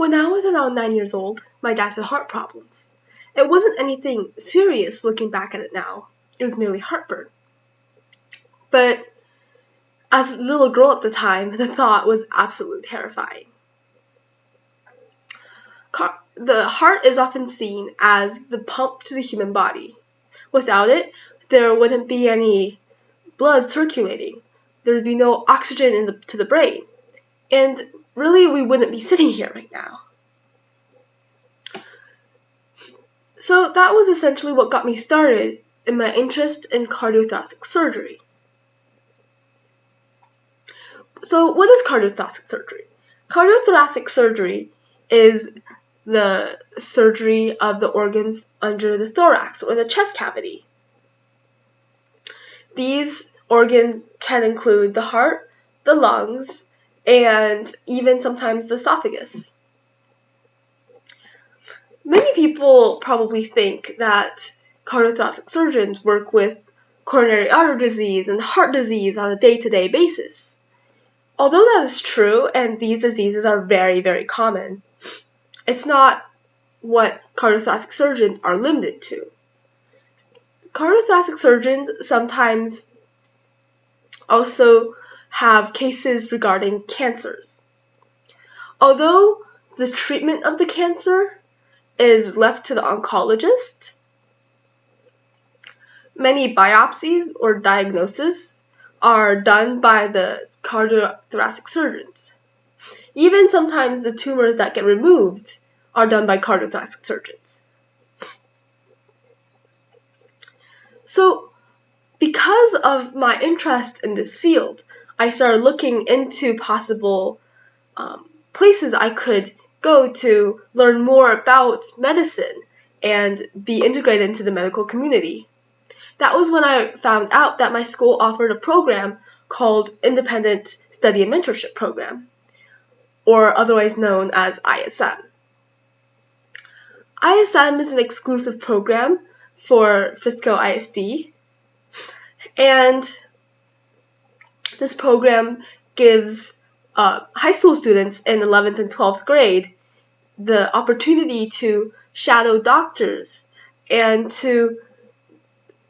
When I was around 9 years old, my dad had heart problems. It wasn't anything serious looking back at it now. It was merely heartburn. But as a little girl at the time, the thought was absolutely terrifying. The heart is often seen as the pump to the human body. Without it, there wouldn't be any blood circulating. There would be no oxygen to the brain. And really, we wouldn't be sitting here right now. So that was essentially what got me started in my interest in cardiothoracic surgery. So what is cardiothoracic surgery? Cardiothoracic surgery is the surgery of the organs under the thorax or the chest cavity. These organs can include the heart, the lungs, and even sometimes the esophagus. Many people probably think that cardiothoracic surgeons work with coronary artery disease and heart disease on a day-to-day basis. Although that is true, and these diseases are very, very common, it's not what cardiothoracic surgeons are limited to. Cardiothoracic surgeons sometimes also have cases regarding cancers. Although the treatment of the cancer is left to the oncologist, many biopsies or diagnoses are done by the cardiothoracic surgeons. Even sometimes the tumors that get removed are done by cardiothoracic surgeons. So, because of my interest in this field, I started looking into possible places I could go to learn more about medicine and be integrated into the medical community. That was when I found out that my school offered a program called Independent Study and Mentorship Program, or otherwise known as ISM. ISM is an exclusive program for Frisco ISD, and this program gives high school students in 11th and 12th grade the opportunity to shadow doctors and to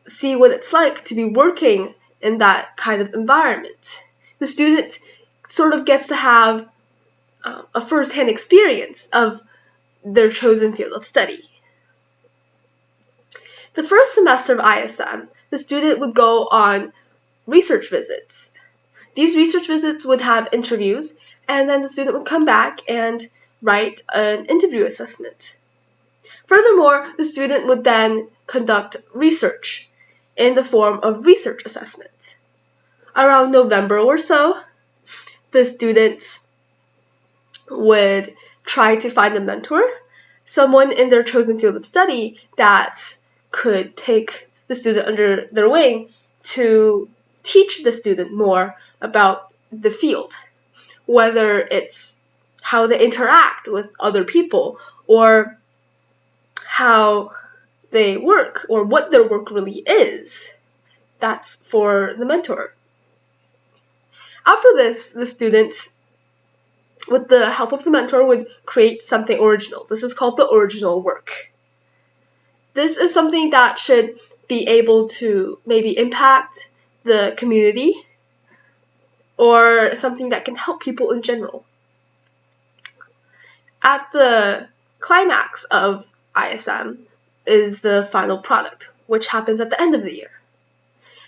see what it's like to be working in that kind of environment. The student sort of gets to have a first-hand experience of their chosen field of study. The first semester of ISM, the student would go on research visits. These research visits would have interviews, and then the student would come back and write an interview assessment. Furthermore, the student would then conduct research in the form of research assessments. Around November or so, the students would try to find a mentor, someone in their chosen field of study that could take the student under their wing to teach the student more about the field, whether it's how they interact with other people or how they work or what their work really is. That's for the mentor. After this, the student, with the help of the mentor, would create something original. This is called the original work. This is something that should be able to maybe impact the community or something that can help people in general. At the climax of ISM is the final product, which happens at the end of the year.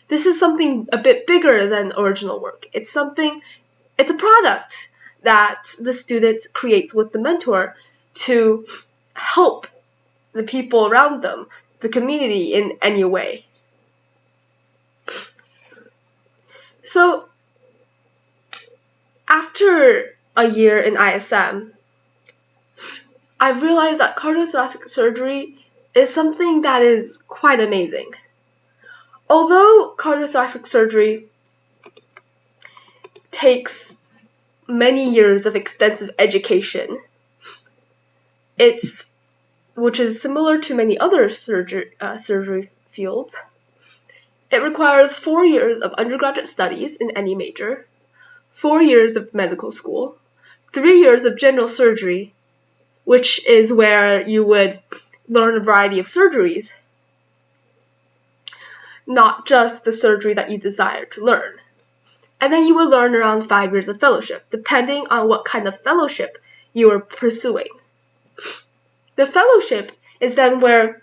This is something a bit bigger than original work. It's a product that the student creates with the mentor to help the people around them, the community, in any way. So, after a year in ISM, I realized that cardiothoracic surgery is something that is quite amazing. Although cardiothoracic surgery takes many years of extensive education, which is similar to many other surgery fields, it requires 4 years of undergraduate studies in any major, 4 years of medical school, 3 years of general surgery, which is where you would learn a variety of surgeries, not just the surgery that you desire to learn. And then you would learn around 5 years of fellowship, depending on what kind of fellowship you are pursuing. The fellowship is then where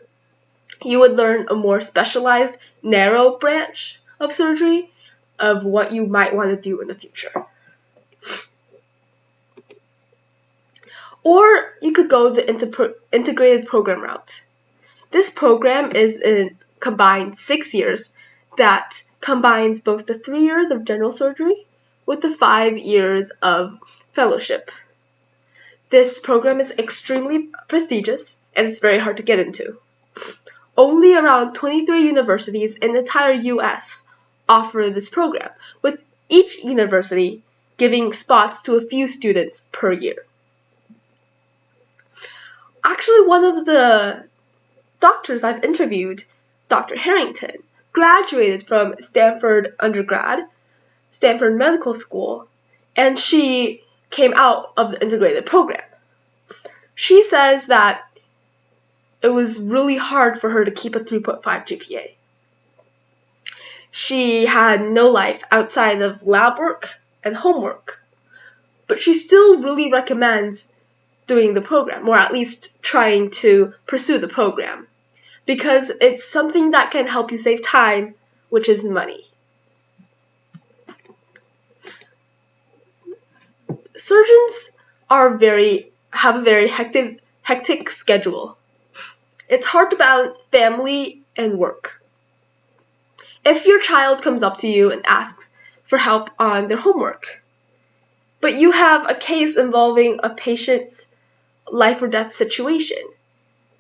you would learn a more specialized, narrow branch of surgery of what you might want to do in the future. Or you could go the integrated program route. This program is a combined 6 years that combines both the 3 years of general surgery with the 5 years of fellowship. This program is extremely prestigious and it's very hard to get into. Only around 23 universities in the entire US offer this program, with each university giving spots to a few students per year. Actually, one of the doctors I've interviewed, Dr. Harrington, graduated from Stanford undergrad, Stanford Medical School, and she came out of the integrated program. She says that it was really hard for her to keep a 3.5 GPA. She had no life outside of lab work and homework, but she still really recommends doing the program, or at least trying to pursue the program, because it's something that can help you save time, which is money. Surgeons have a very hectic schedule. It's hard to balance family and work. If your child comes up to you and asks for help on their homework, but you have a case involving a patient's life or death situation,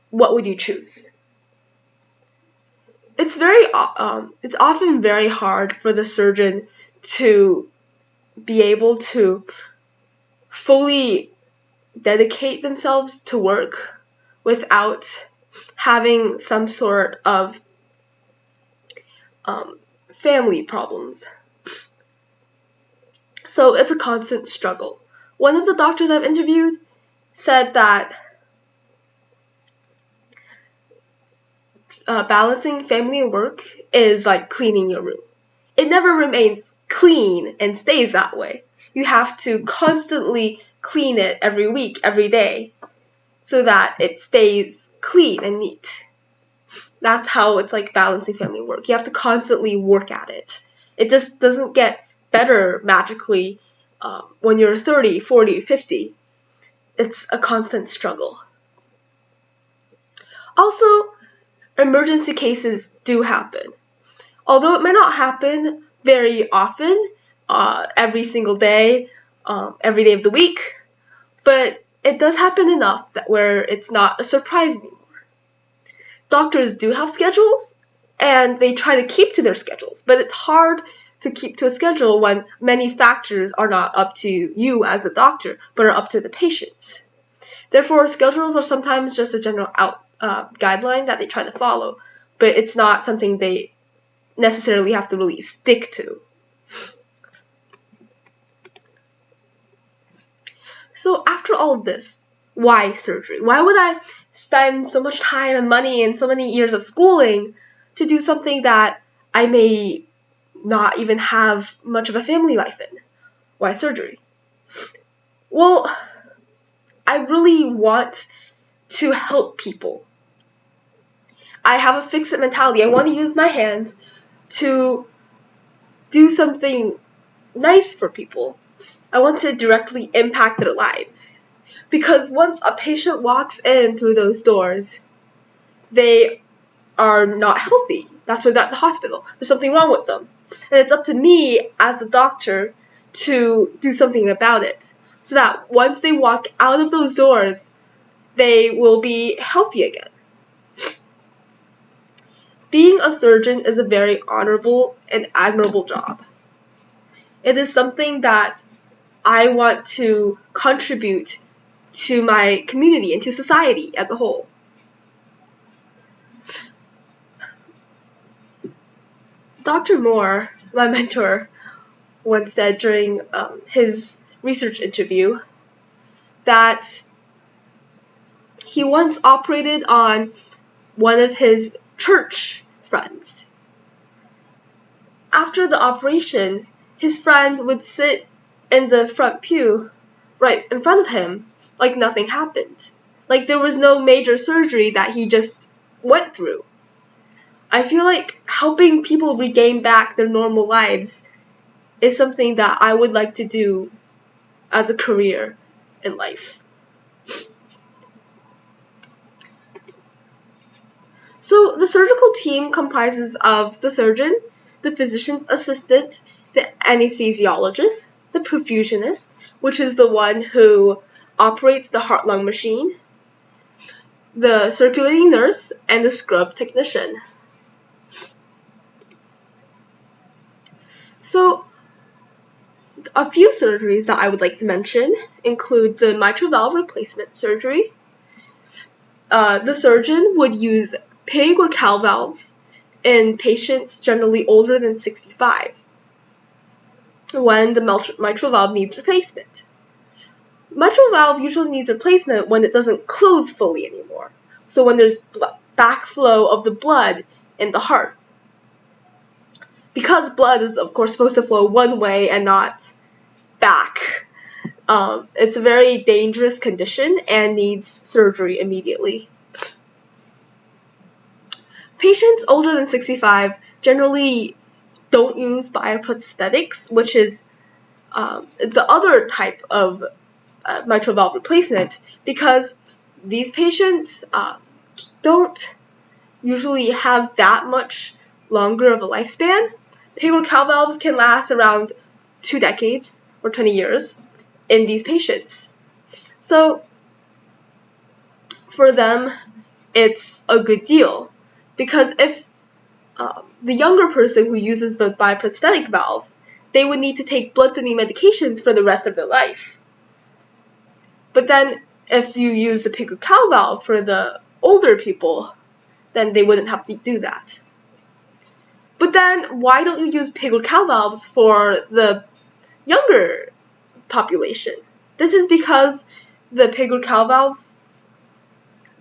what would you choose? It's often very hard for the surgeon to be able to fully dedicate themselves to work without having some sort of family problems. So it's a constant struggle. One of the doctors I've interviewed said that balancing family and work is like cleaning your room. It never remains clean and stays that way. You have to constantly clean it every week, every day, so that it stays clean and neat. That's how it's like balancing family and work. You have to constantly work at it. It just doesn't get better magically when you're 30, 40, 50. It's a constant struggle. Also, emergency cases do happen. Although it may not happen very often, every single day, every day of the week, but it does happen enough that where it's not a surprise anymore. Doctors do have schedules, and they try to keep to their schedules, but it's hard to keep to a schedule when many factors are not up to you as a doctor, but are up to the patients. Therefore, schedules are sometimes just a general guideline that they try to follow, but it's not something they necessarily have to really stick to. So after all of this, why surgery? Why would I spend so much time and money and so many years of schooling to do something that I may not even have much of a family life in? Why surgery? Well, I really want to help people. I have a fix-it mentality. I want to use my hands to do something nice for people. I want to directly impact their lives. Because once a patient walks in through those doors, they are not healthy. That's why they're at the hospital. There's something wrong with them. And it's up to me as the doctor to do something about it. So that once they walk out of those doors, they will be healthy again. Being a surgeon is a very honorable and admirable job. It is something that I want to contribute to my community and to society as a whole. Dr. Moore, my mentor, once said during his research interview that he once operated on one of his church friends. After the operation, his friend would sit in the front pew right in front of him like nothing happened. Like there was no major surgery that he just went through. I feel like helping people regain back their normal lives is something that I would like to do as a career in life. So the surgical team comprises of the surgeon, the physician's assistant, the anesthesiologist, the perfusionist, which is the one who operates the heart-lung machine, the circulating nurse, and the scrub technician. So a few surgeries that I would like to mention include the mitral valve replacement surgery. The surgeon would use pig or cow valves in patients generally older than 65 when the mitral valve needs replacement. Mitral valve usually needs replacement when it doesn't close fully anymore, so when there's backflow of the blood in the heart. Because blood is, of course, supposed to flow one way and not back, it's a very dangerous condition and needs surgery immediately. Patients older than 65 generally don't use bioprosthetics, which is the other type of mitral valve replacement, because these patients don't usually have that much longer of a lifespan. Pig or cow valves can last around 2 decades or 20 years in these patients. So for them, it's a good deal, because if the younger person who uses the bioprosthetic valve, they would need to take blood thinning medications for the rest of their life. But then if you use the pig or cow valve for the older people, then they wouldn't have to do that. But then why don't you use pig or cow valves for the younger population? This is because the pig or cow valves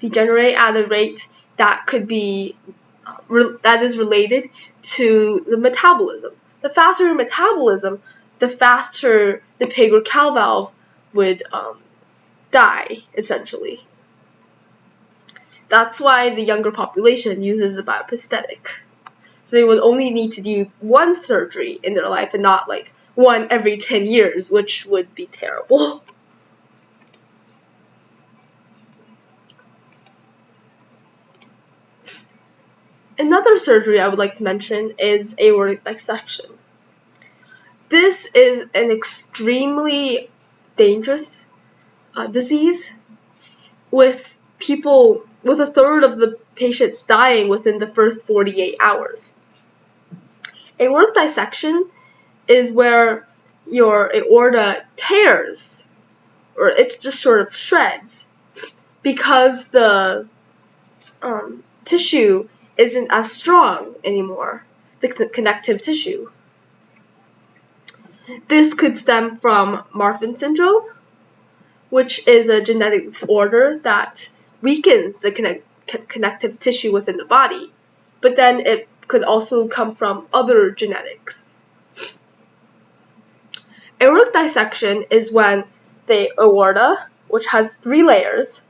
degenerate at a rate that could be that is related to the metabolism. The faster your metabolism, the faster the pig or cow valve would die, essentially. That's why the younger population uses the bioprosthetic. So they would only need to do one surgery in their life and not like one every 10 years, which would be terrible. Another surgery I would like to mention is aortic dissection. This is an extremely dangerous disease, with a third of the patients dying within the first 48 hours. Aortic dissection is where your aorta tears, or it's just sort of shreds, because the tissue isn't as strong anymore, the connective tissue. This could stem from Marfan syndrome, which is a genetic disorder that weakens the connective tissue within the body, but then it could also come from other genetics. Aortic dissection is when the aorta, which has 3 layers,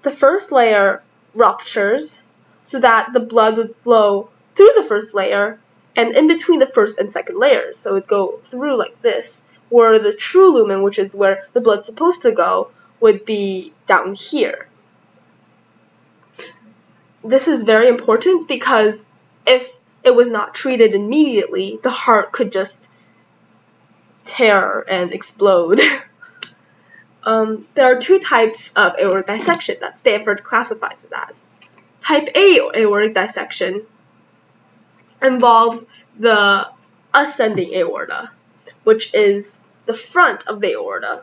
the first layer ruptures so that the blood would flow through the first layer and in between the first and second layers. So it would go through like this, where the true lumen, which is where the blood's supposed to go, would be down here. This is very important because if it was not treated immediately, the heart could just tear and explode. There are 2 types of aortic dissection that Stanford classifies it as. Type A aortic dissection involves the ascending aorta, which is the front of the aorta.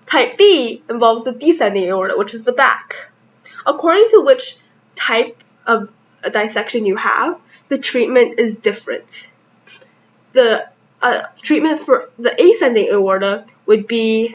Type B involves the descending aorta, which is the back. According to which type of dissection you have, the treatment is different. The treatment for the ascending aorta would be